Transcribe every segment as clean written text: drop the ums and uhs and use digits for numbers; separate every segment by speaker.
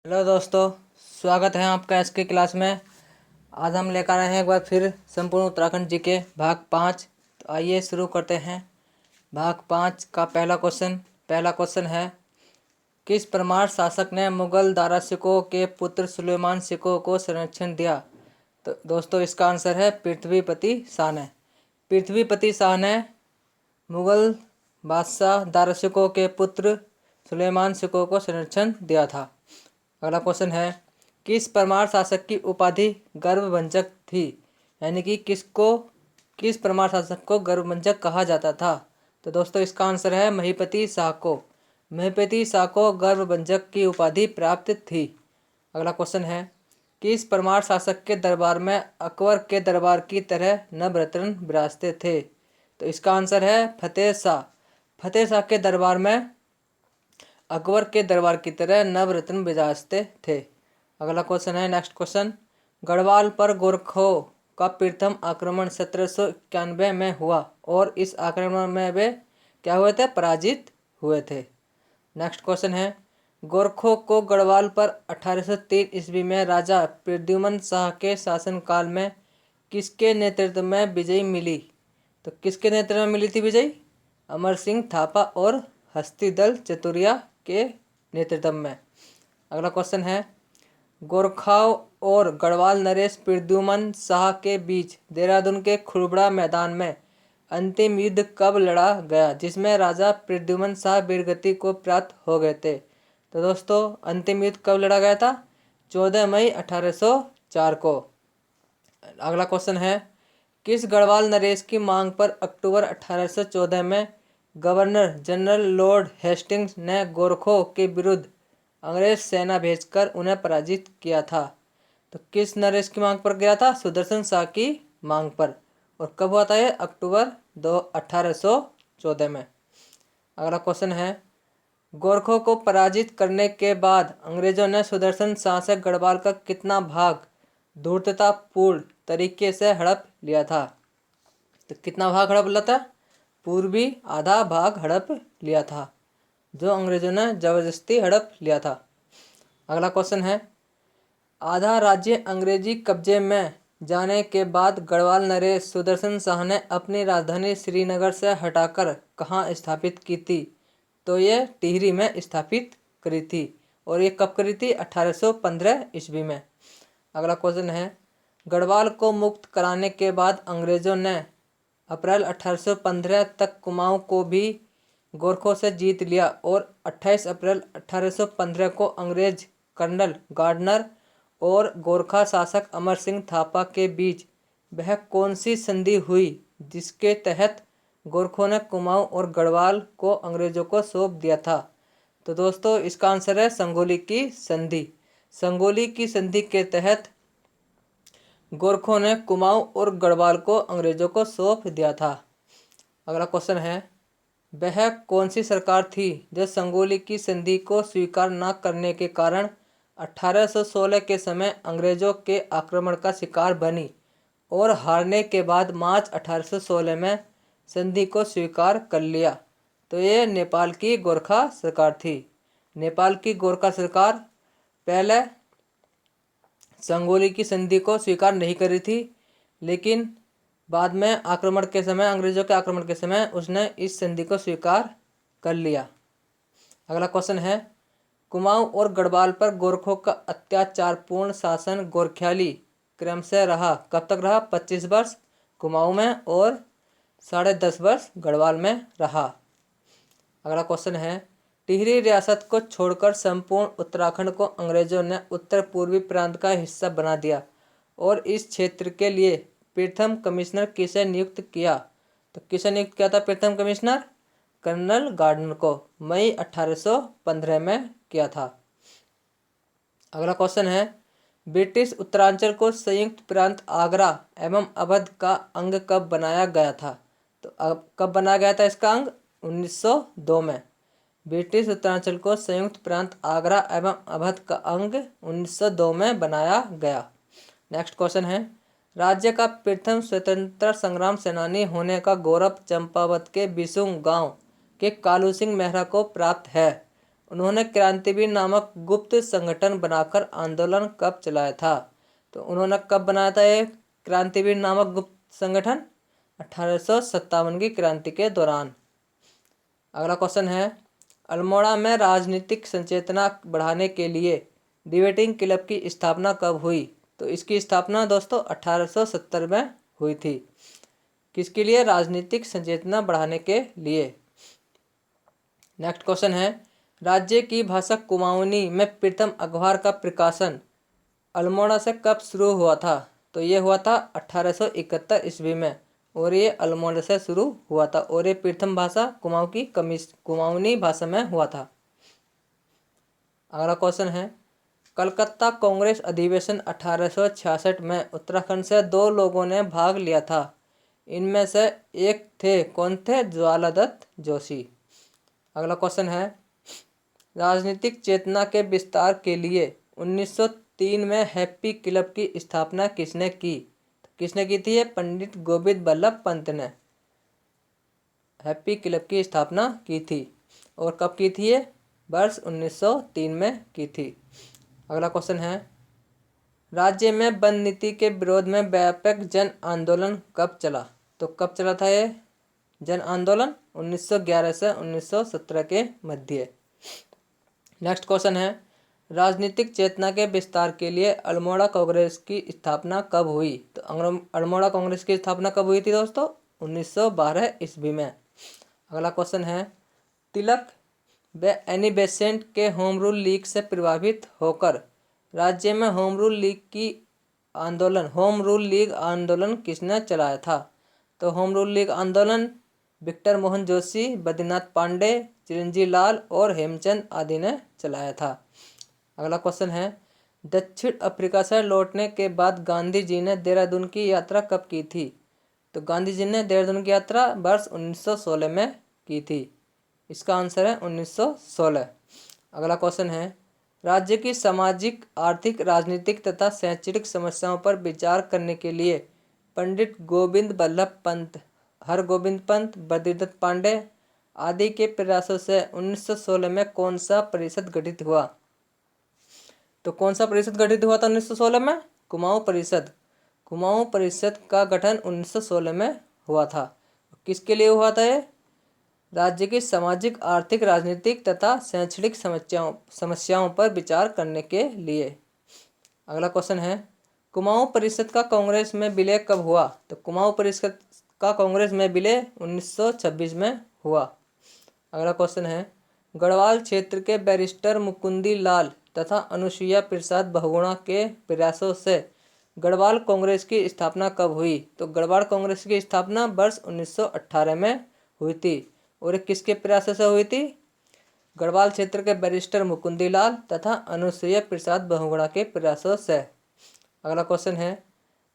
Speaker 1: Hello दोस्तों, स्वागत है आपका एसके क्लास में। आज हम लेकर आए हैं एक बार फिर संपूर्ण उत्तराखंड जी के भाग 5। तो आइए शुरू करते हैं। भाग 5 का पहला क्वेश्चन है, किस परमार शासक ने मुगल दारा शिकोह के पुत्र सुलेमान शिकोह को संरक्षण दिया? तो दोस्तों इसका आंसर है पृथ्वीपति शाह ने। पृथ्वीपति शाह ने मुगल बादशाह दारा शिकोह के पुत्र सुलेमान शिकोह को संरक्षण दिया था। अगला क्वेश्चन है, किस परमार शासक की उपाधि गर्वभंजक थी? यानी कि किस परमार शासक को गर्वभंजक कहा जाता था? तो दोस्तों इसका आंसर है महीपति शाह को। महीपति शाह को गर्वभंजक की उपाधि प्राप्त थी। अगला क्वेश्चन है, किस परमार शासक के दरबार में अकबर के दरबार की तरह नवरत्न विराजते थे? तो इसका आंसर है फतेह शाह। फतेह शाह के दरबार में अकबर के दरबार की तरह नवरत्न विराजते थे। अगला क्वेश्चन है, नेक्स्ट क्वेश्चन, गढ़वाल पर गोरखों का प्रथम आक्रमण 1791 में हुआ और इस आक्रमण में वे क्या हुए थे? पराजित हुए थे। नेक्स्ट क्वेश्चन है, गोरखों को गढ़वाल पर 1803 ईस्वी में राजा प्रद्युमन शाह के शासनकाल में किसके नेतृत्व में विजय मिली? तो किसके नेतृत्व में मिली थी विजय? अमर सिंह थापा और हस्तिदल चतुरिया के नेतृत्व में। अगला क्वेश्चन है, गोरखाओं और गढ़वाल नरेश प्रद्युमन शाह के बीच देहरादून के खुरबड़ा मैदान में अंतिम युद्ध कब लड़ा गया जिसमें राजा प्रद्युमन शाह वीरगति को प्राप्त हो गए थे? तो दोस्तों अंतिम युद्ध कब लड़ा गया था? 14 मई 1804 को। अगला क्वेश्चन है, किस गढ़वाल नरेश की मांग पर अक्टूबर 1814 में गवर्नर जनरल लॉर्ड हेस्टिंग्स ने गोरखों के विरुद्ध अंग्रेज सेना भेजकर उन्हें पराजित किया था? तो किस नरेश की मांग पर गया था? सुदर्शन शाह की मांग पर। और कब हुआ था ये? अक्टूबर 1814 में। अगला क्वेश्चन है, गोरखों को पराजित करने के बाद अंग्रेजों ने सुदर्शन शाह से गढ़वाल का कितना भाग धूर्ततापूर्ण तरीके से हड़प लिया था? तो कितना भाग हड़प लिया था? पूर्वी आधा भाग हड़प लिया था, जो अंग्रेजों ने जबरदस्ती हड़प लिया था। अगला क्वेश्चन है, आधा राज्य अंग्रेजी कब्जे में जाने के बाद गढ़वाल नरेश सुदर्शन शाह ने अपनी राजधानी श्रीनगर से हटाकर कहाँ स्थापित की थी? तो ये टिहरी में स्थापित करी थी। और ये कब करी थी? 1815 ईस्वी में। अगला क्वेश्चन है, गढ़वाल को मुक्त कराने के बाद अंग्रेजों ने अप्रैल 1815 तक कुमाऊं को भी गोरखों से जीत लिया और 28 अप्रैल 1815 को अंग्रेज कर्नल गार्डनर और गोरखा शासक अमर सिंह थापा के बीच वह कौन सी संधि हुई जिसके तहत गोरखों ने कुमाऊं और गढ़वाल को अंग्रेजों को सौंप दिया था? तो दोस्तों इसका आंसर है संगोली की संधि। संगोली की संधि के तहत गोरखों ने कुमाऊं और गढ़वाल को अंग्रेजों को सौंप दिया था। अगला क्वेश्चन है, वह कौन सी सरकार थी जो संगोली की संधि को स्वीकार न करने के कारण 1816 के समय अंग्रेजों के आक्रमण का शिकार बनी और हारने के बाद मार्च 1816 में संधि को स्वीकार कर लिया? तो ये नेपाल की गोरखा सरकार थी। नेपाल की गोरखा सरकार पहले संगोली की संधि को स्वीकार नहीं करी थी, लेकिन बाद में अंग्रेजों के आक्रमण के समय उसने इस संधि को स्वीकार कर लिया। अगला क्वेश्चन है, कुमाऊं और गढ़वाल पर गोरखों का अत्याचारपूर्ण शासन गोरख्याली क्रम से रहा कब तक रहा? 25 वर्ष कुमाऊं में और 10.5 वर्ष गढ़वाल में रहा। अगला क्वेश्चन है, टिहरी रियासत को छोड़कर संपूर्ण उत्तराखंड को अंग्रेजों ने उत्तर पूर्वी प्रांत का हिस्सा बना दिया और इस क्षेत्र के लिए प्रथम कमिश्नर किसे नियुक्त किया? तो किसे नियुक्त किया था प्रथम कमिश्नर? कर्नल गार्डनर को मई 1815 में किया था। अगला क्वेश्चन है, ब्रिटिश उत्तरांचल को संयुक्त प्रांत आगरा एवं अवध का अंग कब बनाया गया था? तो अब कब बनाया गया था इसका अंग? 1902 में। ब्रिटिश उत्तरांचल को संयुक्त प्रांत आगरा एवं अवध का अंग 1902 में बनाया गया। नेक्स्ट क्वेश्चन है, राज्य का प्रथम स्वतंत्रता संग्राम सेनानी होने का गौरव चंपावत के बिसुंग गांव के कालू सिंह मेहरा को प्राप्त है। उन्होंने क्रांतिवीर नामक गुप्त संगठन बनाकर आंदोलन कब चलाया था? तो उन्होंने कब बनाया था ये क्रांतिवीर नामक गुप्त संगठन? 1857 की क्रांति के दौरान। अगला क्वेश्चन है, अल्मोड़ा में राजनीतिक सचेतना बढ़ाने के लिए डिबेटिंग क्लब की स्थापना कब हुई? तो इसकी स्थापना दोस्तों 1870 में हुई थी। किसके लिए? राजनीतिक सचेतना बढ़ाने के लिए। नेक्स्ट क्वेश्चन है, राज्य की भाषा कुमाऊनी में प्रथम अखबार का प्रकाशन अल्मोड़ा से कब शुरू हुआ था? तो ये हुआ था 1871 ईस्वी में, और ये अल्मोड़ा से शुरू हुआ था, और ये प्रथम भाषा कुमाऊनी भाषा में हुआ था। अगला क्वेश्चन है, कलकत्ता कांग्रेस अधिवेशन 1866 में उत्तराखंड से 2 लोगों ने भाग लिया था। इनमें से एक थे, कौन थे? ज्वालादत्त जोशी। अगला क्वेश्चन है, राजनीतिक चेतना के विस्तार के लिए 1903 में हैप्पी क्लब की स्थापना किसने की? किसने की थी? पंडित गोविंद बल्लभ पंत ने हैप्पी क्लब की स्थापना की थी। और कब की थी? ये वर्ष 1903 में की थी। अगला क्वेश्चन है, राज्य में वन नीति के विरोध में व्यापक जन आंदोलन कब चला? तो कब चला था ये जन आंदोलन? 1911 से 1917 के मध्य। नेक्स्ट क्वेश्चन है, राजनीतिक चेतना के विस्तार के लिए अल्मोड़ा कांग्रेस की स्थापना कब हुई? तो अल्मोड़ा कांग्रेस की स्थापना कब हुई थी दोस्तों? 1912 ईस्वी में। अगला क्वेश्चन है, तिलक व एनी बेसेंट के होम रूल लीग से प्रभावित होकर राज्य में होम रूल लीग आंदोलन किसने चलाया था? तो होम रूल लीग आंदोलन विक्टर मोहन जोशी, बद्रीनाथ पांडे, चिरंजीव लाल और हेमचंद आदि ने चलाया था। अगला क्वेश्चन है, दक्षिण अफ्रीका से लौटने के बाद गांधी जी ने देहरादून की यात्रा कब की थी? तो गांधी जी ने देहरादून की यात्रा वर्ष 1916 में की थी। इसका आंसर है 1916। अगला क्वेश्चन है, राज्य की सामाजिक, आर्थिक, राजनीतिक तथा शैक्षणिक समस्याओं पर विचार करने के लिए पंडित गोविंद बल्लभ पंत, हरगोविंद पंत, बद्रीदत्त पांडे आदि के प्रयासों से 1916 में कौन सा परिषद गठित हुआ? तो कौन सा परिषद गठित हुआ था 1916 में? कुमाऊं परिषद। कुमाऊं परिषद का गठन 1916 में हुआ था। किसके लिए हुआ था ये? राज्य की सामाजिक, आर्थिक, राजनीतिक तथा शैक्षणिक समस्याओं पर विचार करने के लिए। अगला क्वेश्चन है, कुमाऊं परिषद का कांग्रेस में विलय कब हुआ? तो कुमाऊं परिषद का कांग्रेस में विलय 1926 में हुआ। अगला क्वेश्चन है, गढ़वाल क्षेत्र के बैरिस्टर मुकुंदी लाल तथा अनुसुईया प्रसाद बहुगुणा के प्रयासों से गढ़वाल कांग्रेस की स्थापना कब हुई? तो गढ़वाल कांग्रेस की स्थापना वर्ष 1918 में हुई थी। और किसके प्रयासों से हुई थी? गढ़वाल क्षेत्र के बैरिस्टर मुकुंदी लाल तथा अनुसुईया प्रसाद बहुगुणा के प्रयासों से। अगला क्वेश्चन है,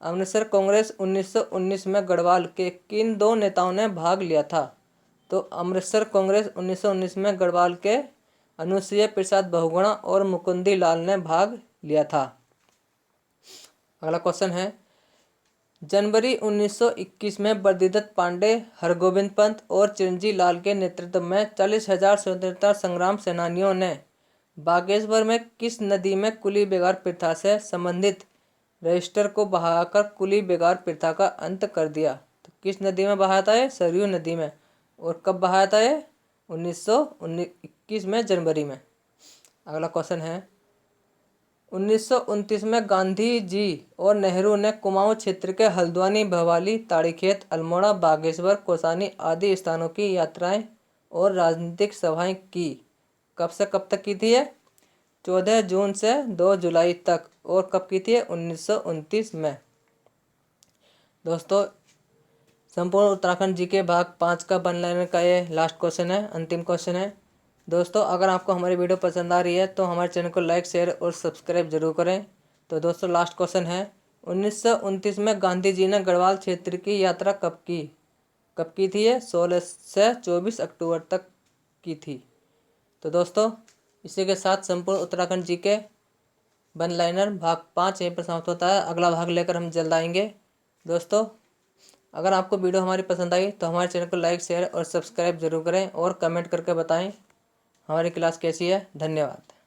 Speaker 1: अमृतसर कांग्रेस 1919 में गढ़वाल के किन 2 नेताओं ने भाग लिया था? तो अमृतसर कांग्रेस 1919 में गढ़वाल के अनुसुईया प्रसाद बहुगुणा और मुकुंदी लाल ने भाग लिया था। अगला क्वेश्चन है, जनवरी 1921 में बद्रीदत्त पांडे, हरगोविंद पंत और चिरंजीव लाल के नेतृत्व में 40,000 स्वतंत्रता संग्राम सेनानियों ने बागेश्वर में किस नदी में कुली बेगार प्रथा से संबंधित रजिस्टर को बहाकर कुली बेगार प्रथा का अंत कर दिया? तो किस नदी में बहाया था ये? सरयू नदी में। और कब बहाया था ये? 1921 में जनवरी में। अगला क्वेश्चन है, 1929 में गांधी जी और नेहरू ने कुमाऊं क्षेत्र के हल्द्वानी, भवाली, ताड़ीखेत, अल्मोड़ा, बागेश्वर, कौसानी आदि स्थानों की यात्राएं और राजनीतिक सभाएं की। कब से कब तक की थी ये? 14 जून से 2 जुलाई तक। और कब की थी? 1929 में। दोस्तों, संपूर्ण उत्तराखंड जी के भाग 5 का वन लाइनर का ये लास्ट क्वेश्चन है, अंतिम क्वेश्चन है। दोस्तों, अगर आपको हमारी वीडियो पसंद आ रही है तो हमारे चैनल को लाइक, शेयर और सब्सक्राइब जरूर करें। तो दोस्तों, लास्ट क्वेश्चन है, 1929 में गांधी जी ने गढ़वाल क्षेत्र की यात्रा कब की? कब की थी ये? 16 से 24 अक्टूबर तक की थी। तो दोस्तों, इसी के साथ संपूर्ण उत्तराखंड जी के वन लाइनर भाग 5 यहीं पर समाप्त होता है। अगला भाग लेकर हम जल्द आएंगे। दोस्तों, अगर आपको वीडियो हमारी पसंद आई तो हमारे चैनल को लाइक, शेयर और सब्सक्राइब जरूर करें और कमेंट करके बताएं हमारी क्लास कैसी है। धन्यवाद।